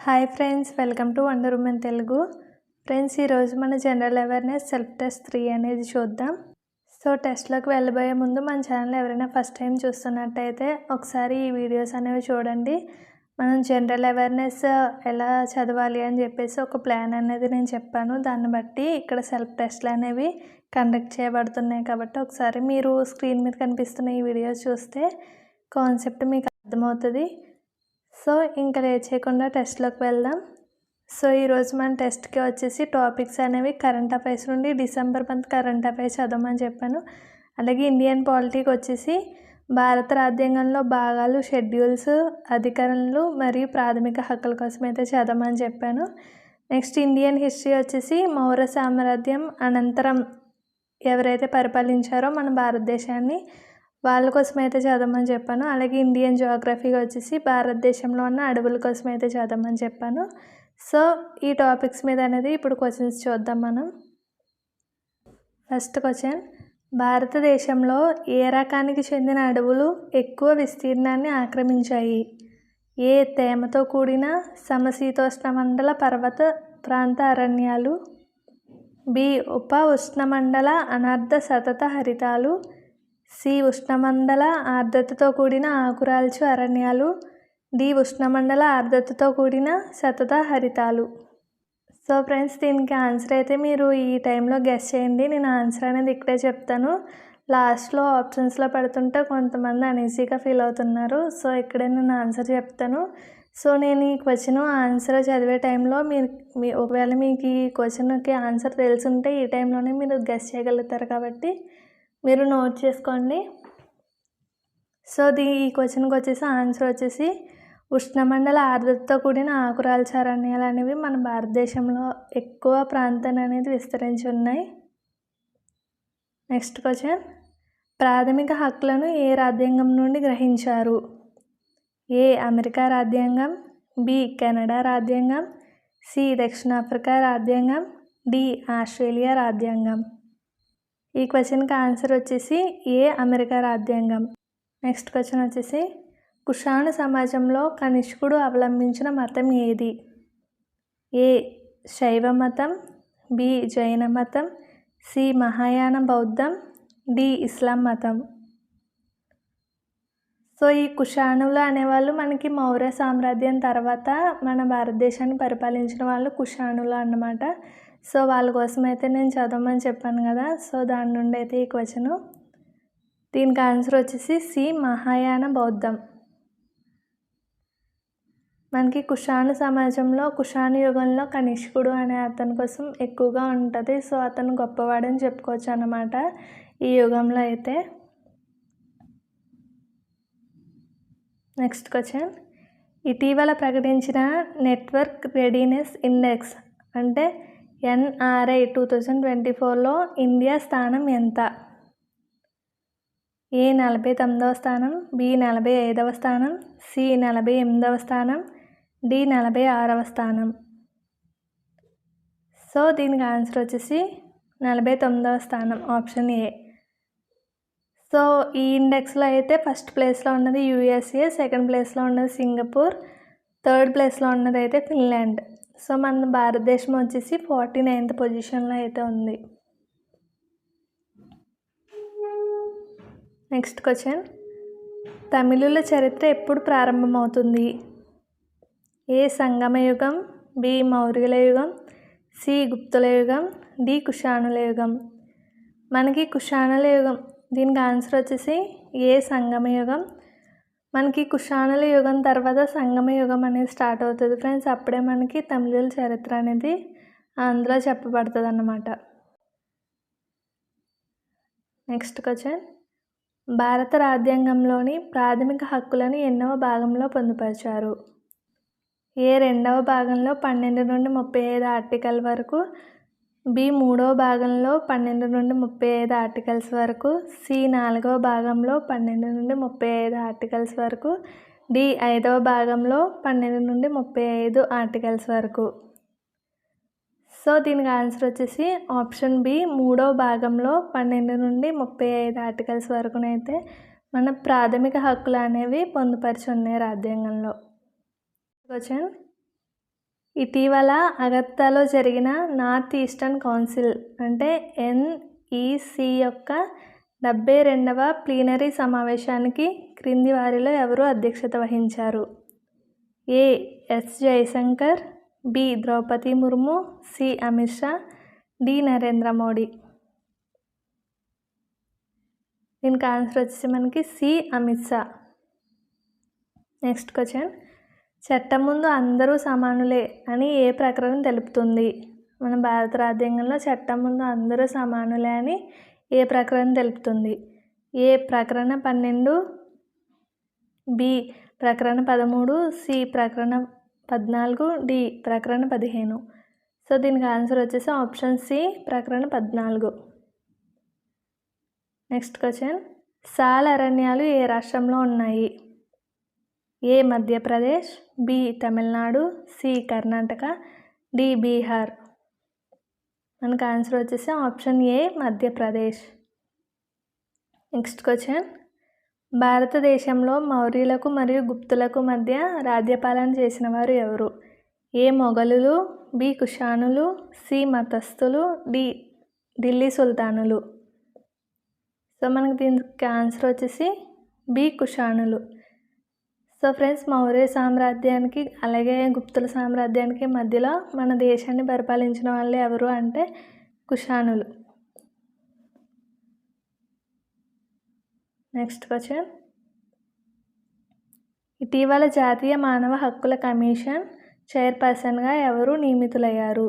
Hi friends, welcome to wonder women Telugu. Friends, ఈరోజు మన general awareness self test 3 అనేది చూద్దాం. సో టెస్ట్లోకి వెళ్ళబోయే ముందు మన ఛానల్ ఎవరైనా ఫస్ట్ టైం చూస్తున్నట్టయితే ఒకసారి ఈ వీడియోస్ అనేవి చూడండి. మనం జనరల్ అవేర్నెస్ ఎలా చదవాలి అని చెప్పేసి ఒక ప్లాన్ అనేది నేను చెప్పాను. దాన్ని బట్టి ఇక్కడ సెల్ఫ్ టెస్ట్లు అనేవి కండక్ట్ చేయబడుతున్నాయి. కాబట్టి ఒకసారి మీరు స్క్రీన్ మీద కనిపిస్తున్న ఈ వీడియోస్ చూస్తే కాన్సెప్ట్ మీకు అర్థమవుతుంది. సో ఇంకా లేట్ చేయకుండా టెస్ట్లోకి వెళ్దాం. సో ఈరోజు మన టెస్ట్కి వచ్చేసి టాపిక్స్ అనేవి కరెంట్ అఫైర్స్ నుండి డిసెంబర్ మంత్ కరెంట్ అఫైర్స్ చదవమని చెప్పాను. అలాగే ఇండియన్ పాలిటీకి వచ్చేసి భారత రాజ్యాంగంలో భాగాలు, షెడ్యూల్స్, అధికరణలు మరియు ప్రాథమిక హక్కుల కోసం అయితే చదవమని చెప్పాను. నెక్స్ట్ ఇండియన్ హిస్టరీ వచ్చేసి మౌర్య సామ్రాజ్యం అనంతరం ఎవరైతే పరిపాలించారో మన భారతదేశాన్ని వాళ్ళ కోసం అయితే చదవమని చెప్పాను. అలాగే ఇండియన్ జియోగ్రఫీగా వచ్చేసి భారతదేశంలో ఉన్న అడవుల కోసం అయితే చదవమని చెప్పాను. సో ఈ టాపిక్స్ మీద అనేది ఇప్పుడు క్వశ్చన్స్ చూద్దాం మనం. ఫస్ట్ క్వశ్చన్, భారతదేశంలో ఏ రకానికి చెందిన అడవులు ఎక్కువ విస్తీర్ణాన్ని ఆక్రమించాయి? ఏ తేమతో కూడిన సమశీతోష్ణమండల పర్వత ప్రాంత అరణ్యాలు, బి ఉప ఉష్ణమండల అనర్ధ సతత హరితాలు, సి ఉష్ణమండల ఆర్ద్రతతో కూడిన ఆకురాల్చు అరణ్యాలు, డి ఉష్ణమండల ఆర్ద్రతతో కూడిన సతత హరితాలు. సో ఫ్రెండ్స్, దీనికి ఆన్సర్ అయితే మీరు ఈ టైంలో గెస్ చేయండి. నేను ఆన్సర్ అనేది ఇక్కడే చెప్తాను. లాస్ట్లో ఆప్షన్స్లో పెడుతుంటే కొంతమంది అనీజీగా ఫీల్ అవుతున్నారు. సో ఇక్కడే నేను ఆన్సర్ చెప్తాను. సో నేను ఈ క్వశ్చన్ ఆన్సర్ చదివే టైంలో ఒకవేళ మీకు ఈ క్వశ్చన్కి ఆన్సర్ తెలుసుంటే ఈ టైంలోనే మీరు గెస్ చేయగలుగుతారు. కాబట్టి మీరు నోట్ చేసుకోండి. సో ఈ క్వశ్చన్కి వచ్చేసి ఆన్సర్ వచ్చేసి ఉష్ణమండల ఆర్ద్రతతో కూడిన ఆకురాల్చు అరణ్యాలు అనేవి మన భారతదేశంలో ఎక్కువ ప్రాంతాన్ని అనేది విస్తరించి ఉన్నాయి. నెక్స్ట్ క్వశ్చన్, ప్రాథమిక హక్కులను ఏ రాజ్యాంగం నుండి గ్రహించారు? ఏ అమెరికా రాజ్యాంగం, బి కెనడా రాజ్యాంగం, సి దక్షిణాఫ్రికా రాజ్యాంగం, డి ఆస్ట్రేలియా రాజ్యాంగం. ఈ క్వశ్చన్కి ఆన్సర్ వచ్చేసి ఏ అమెరికా రాజ్యాంగం. నెక్స్ట్ క్వశ్చన్ వచ్చేసి కుషాణ సమాజంలో కనిష్కుడు అవలంబించిన మతం ఏది? ఏ శైవ మతం, బి జైన మతం, సి మహాయాన బౌద్ధం, డి ఇస్లాం మతం. సో ఈ కుషాణులు అనేవాళ్ళు మనకి మౌర్య సామ్రాజ్యం తర్వాత మన భారతదేశాన్ని పరిపాలించిన వాళ్ళు కుషాణులు అన్నమాట. సో వాళ్ళ కోసం అయితే నేను చదవమని చెప్పాను కదా. సో దాని నుండి అయితే ఈ క్వశ్చను. దీనికి ఆన్సర్ వచ్చేసి సి మహాయాన బౌద్ధం. మనకి కుషాణ సమాజంలో కుషాణ యుగంలో కనిష్కుడు అనే అతని కోసం ఎక్కువగా ఉంటుంది. సో అతను గొప్పవాడని చెప్పుకోవచ్చు అన్నమాట ఈ యుగంలో అయితే. నెక్స్ట్ క్వశ్చన్, ఇటీవల ప్రకటించిన నెట్వర్క్ రెడీనెస్ ఇండెక్స్ అంటే NRI 2024లో ఇండియా స్థానం ఎంత? ఏ 49వ స్థానం, బి 45వ స్థానం, సి 48వ స్థానం, డి 46వ స్థానం. సో దీనికి ఆన్సర్ వచ్చేసి 49వ స్థానం, ఆప్షన్ ఏ. సో ఈ ఇండెక్స్లో అయితే ఫస్ట్ ప్లేస్లో ఉన్నది USA, సెకండ్ ప్లేస్లో ఉన్నది సింగపూర్, థర్డ్ ప్లేస్లో ఉన్నది అయితే ఫిన్లాండ్. సో మన భారతదేశం వచ్చేసి 49th పొజిషన్లో అయితే ఉంది. నెక్స్ట్ క్వశ్చన్, తమిళుల చరిత్ర ఎప్పుడు ప్రారంభమవుతుంది? ఏ సంగమ యుగం, బి మౌర్యుల యుగం, సి గుప్తుల యుగం, డి కుషాణుల యుగం. మనకి కుషాణుల యుగం, దీనికి ఆన్సర్ వచ్చేసి ఏ సంగమ యుగం. మనకి కుషాణుల యుగం తర్వాత సంగమ యుగం అనేది స్టార్ట్ అవుతుంది ఫ్రెండ్స్. అప్పుడే మనకి తమిళుల చరిత్ర అనేది అందులో చెప్పబడుతుంది అన్నమాట. నెక్స్ట్ క్వశ్చన్, భారత రాజ్యాంగంలోని ప్రాథమిక హక్కులను ఎన్నవ భాగంలో పొందుపరిచారు? ఏ 2వ భాగంలో 12 నుండి 35 ఆర్టికల్ వరకు, బి 3వ భాగంలో 12 నుండి 35 ఆర్టికల్స్ వరకు, సి 4వ భాగంలో 12 నుండి 35 ఆర్టికల్స్ వరకు, డి 5వ భాగంలో 12 నుండి 35 ఆర్టికల్స్ వరకు. సో దీనికి ఆన్సర్ వచ్చేసి ఆప్షన్ బి 3వ భాగంలో 12 నుండి 35 ఆర్టికల్స్ వరకునైతే మన ప్రాథమిక హక్కులు అనేవి పొందుపరిచి ఉన్నాయి రాజ్యాంగంలో. క్వశ్చన్, ఇటీవల అగర్తాలో జరిగిన నార్త్ ఈస్టర్న్ కౌన్సిల్ అంటే NEC యొక్క 72వ ప్లీనరీ సమావేశానికి క్రింది వారిలో ఎవరు అధ్యక్షత వహించారు? A. S. Jayashankar, B. Draupadi Murmu, C. Amit Shah, D. Narendra Modi. దీనికి ఆన్సర్ వచ్చేసి మనకి C. Amit Shah. Next question, చట్టం ముందు అందరూ సమానులే అని ఏ ప్రకరణం తెలుపుతుంది? మన భారత రాజ్యాంగంలో చట్టం ముందు అందరూ సమానులే అని ఏ ప్రకరణం తెలుపుతుంది? A. ప్రకరణ 12, B. ప్రకరణ 13, C. ప్రకరణ 14, D. ప్రకరణ 15. So దీనికి ఆన్సర్ వచ్చేసి ఆప్షన్ C. ప్రకరణ 14. నెక్స్ట్ క్వశ్చన్, సాల్ అరణ్యాలు ఏ రాష్ట్రంలో ఉన్నాయి? A. Madhya Pradesh, B. Tamil Nadu, C. Karnataka, D. Bihar. మనకు ఆన్సర్ వచ్చేసి option A. Madhya Pradesh. Next question, భారతదేశంలో మౌర్యులకు మరియు గుప్తులకు మధ్య రాజ్యపాలన చేసిన వారు ఎవరు? A. మొఘలులు, B. కుషానులు, C. మతస్థులు, D. ఢిల్లీ సుల్తానులు. సో మనకి దీనికి ఆన్సర్ వచ్చేసి B. కుషానులు. సో ఫ్రెండ్స్, మౌర్య సామ్రాజ్యానికి అలాగే గుప్తుల సామ్రాజ్యానికి మధ్యలో మన దేశాన్ని పరిపాలించిన వాళ్ళు ఎవరు అంటే కుషానులు. నెక్స్ట్ క్వశ్చన్, ఇటీవల జాతీయ మానవ హక్కుల కమిషన్ చైర్పర్సన్గా ఎవరు నియమితులయ్యారు?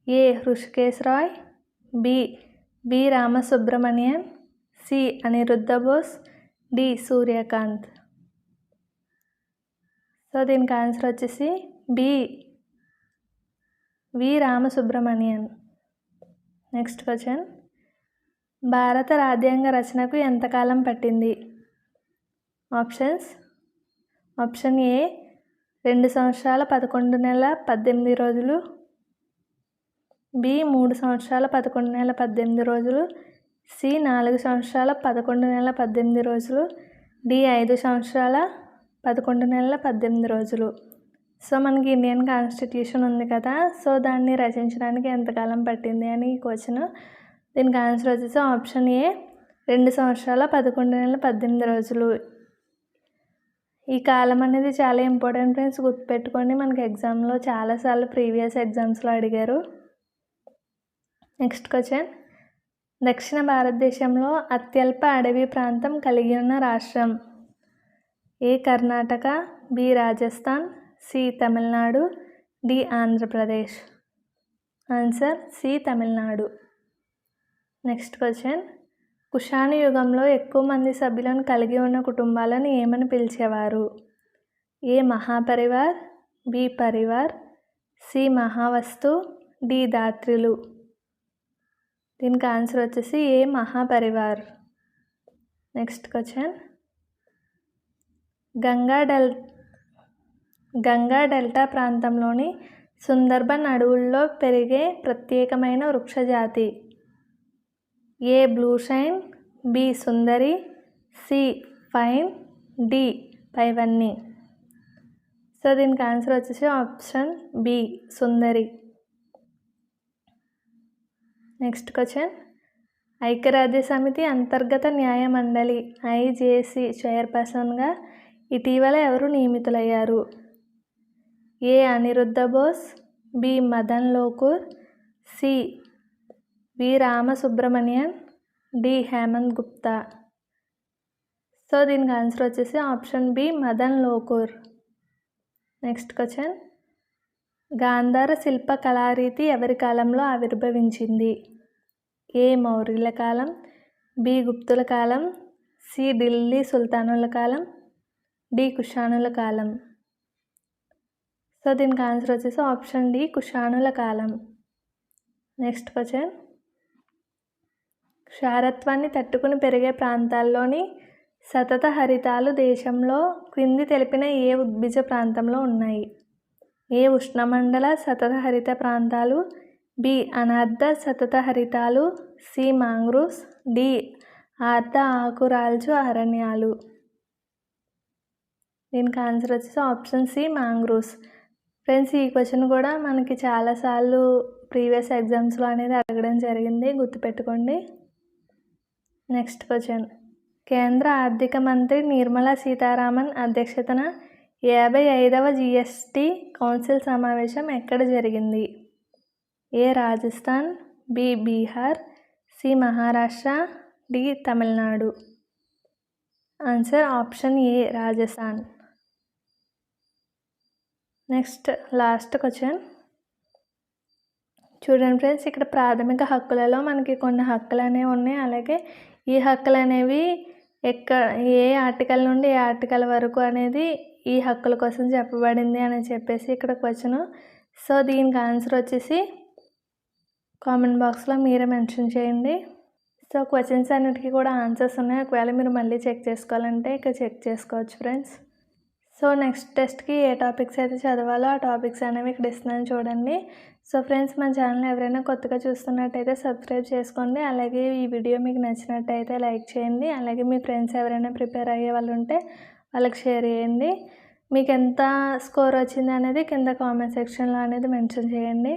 A. Hrishikesh Roy, B. V Ramasubramanian, C. Aniruddha Bose, D. Surya Kant. So దీనికి ఆన్సర్ వచ్చేసి B. V Ramasubramanian. Next question, భారత రాజ్యాంగ రచనకు ఎంతకాలం పట్టింది? Options, option A. 2 సంవత్సరాల 11 నెలల 18 రోజులు, B. 3 సంవత్సరాల 11 నెలల 18 రోజులు, C. 4 సంవత్సరాల 11 నెలల 18 రోజులు, D. 5 సంవత్సరాల 11 నెలల 18 రోజులు. సో మనకి ఇండియన్ కాన్స్టిట్యూషన్ ఉంది కదా, సో దాన్ని రచించడానికి ఎంతకాలం పట్టింది అని ఈ క్వశ్చన్. దీనికి ఆన్సర్ వచ్చేసి ఆప్షన్ A. 2 సంవత్సరాల 11 నెలల 18 రోజులు. ఈ కాలం అనేది చాలా ఇంపార్టెంట్ ఫ్రెండ్స్, గుర్తుపెట్టుకోండి. మనకి ఎగ్జామ్లో చాలాసార్లు ప్రీవియస్ ఎగ్జామ్స్లో అడిగారు. నెక్స్ట్ క్వశ్చన్, దక్షిణ భారతదేశంలో అత్యల్ప అడవి ప్రాంతం కలిగి ఉన్న రాష్ట్రం? A. Karnataka, B. Rajasthan, C. Tamil Nadu, D. Andhra Pradesh. Answer C. Tamil Nadu. Next question, Kushan యుగంలో ఎక్కువ మంది సభ్యులను కలిగి ఉన్న కుటుంబాలను ఏమని పిలిచేవారు? A. మహాపరివార్, B. Parivar, C. Mahavastu, D. దాత్రిలు. దీనికి ఆన్సర్ వచ్చేసి A. మహాపరివార్. నెక్స్ట్ క్వశ్చన్, గంగా డెల్టా ప్రాంతంలోని సుందర్బన్ అడవుల్లో పెరిగే ప్రత్యేకమైన వృక్షజాతి? A. Blue shine, B. సుందరి, C. Fine, D. పైవన్నీ. సో దీనికి ఆన్సర్ వచ్చేసి ఆప్షన్ B. సుందరి. నెక్స్ట్ క్వశ్చన్, ఐక్యరాజ్య సమితి అంతర్గత న్యాయ మండలి IJC చైర్పర్సన్గా ఇటీవల ఎవరు నియమితులయ్యారు? A. Aniruddha Bose, B. Madan Lokur, C. V Ramasubramanian, D. Hemant Gupta. So దీనికి ఆన్సర్ వచ్చేసి option B. Madan Lokur. Next question, Gandhara శిల్ప కళారీతి ఎవరి కాలంలో ఆవిర్భవించింది? A. మౌర్యుల కాలం, B. గుప్తుల కాలం, C. ఢిల్లీ సుల్తానుల కాలం, D. కుషానుల కాలం. సో దీనికి ఆన్సర్ వచ్చేసి ఆప్షన్ D. కుషానుల కాలం. నెక్స్ట్ క్వశ్చన్, క్షారత్వాన్ని తట్టుకుని పెరిగే ప్రాంతాల్లోని సతత హరితాలు దేశంలో క్రింది తెలిపిన ఏ ఉద్భిజ ప్రాంతంలో ఉన్నాయి? A. ఉష్ణమండల సతత హరిత ప్రాంతాలు, B. అనార్ధ సతత హరితాలు, C. Mangroves, D. ఆర్ధ ఆకురాల్చు అరణ్యాలు. దీనికి ఆన్సర్ వచ్చేసి ఆప్షన్ C. మాంగ్రూవ్స్. ఫ్రెండ్స్ ఈ క్వశ్చన్ కూడా మనకి చాలాసార్లు ప్రీవియస్ ఎగ్జామ్స్లో అనేది అడగడం జరిగింది, గుర్తుపెట్టుకోండి. నెక్స్ట్ క్వశ్చన్, కేంద్ర ఆర్థిక మంత్రి నిర్మలా సీతారామన్ అధ్యక్షతన 55వ GST కౌన్సిల్ సమావేశం ఎక్కడ జరిగింది? A Rajasthan, B Bihar, C Maharashtra, D Tamil Nadu. Answer option A Rajasthan. Next last question చూడండి ఫ్రెండ్స్, ఇక్కడ ప్రాథమిక హక్కులలో మనకి కొన్ని హక్కులు అనేవి ఉన్నాయి. అలాగే ఈ హక్కులు అనేవి ఏ ఆర్టికల్ నుండి ఏ ఆర్టికల్ వరకు అనేది ఈ హక్కుల కోసం చెప్పబడింది అని చెప్పేసి ఇక్కడ క్వశ్చన్. సో దీనికి ఆన్సర్ వచ్చేసి కామెంట్ బాక్స్లో మీరే మెన్షన్ చేయండి. సో క్వశ్చన్స్ అన్నిటికీ కూడా ఆన్సర్స్ ఉన్నాయి. ఒకవేళ మీరు మళ్ళీ చెక్ చేసుకోవాలంటే ఇక్కడ చెక్ చేసుకోవచ్చు ఫ్రెండ్స్. సో నెక్స్ట్ టెస్ట్కి ఏ టాపిక్స్ అయితే చదవాలో ఆ టాపిక్స్ అనేవి ఇక్కడ ఇస్తున్నాను చూడండి. సో ఫ్రెండ్స్, మన ఛానల్ ఎవరైనా కొత్తగా చూస్తున్నట్టయితే సబ్స్క్రైబ్ చేసుకోండి. అలాగే ఈ వీడియో మీకు నచ్చినట్టయితే లైక్ చేయండి. అలాగే మీ ఫ్రెండ్స్ ఎవరైనా ప్రిపేర్ అయ్యే వాళ్ళు ఉంటే వాళ్ళకి షేర్ చేయండి. మీకు ఎంత స్కోర్ వచ్చింది అనేది కింద కామెంట్ సెక్షన్లో అనేది మెన్షన్ చేయండి.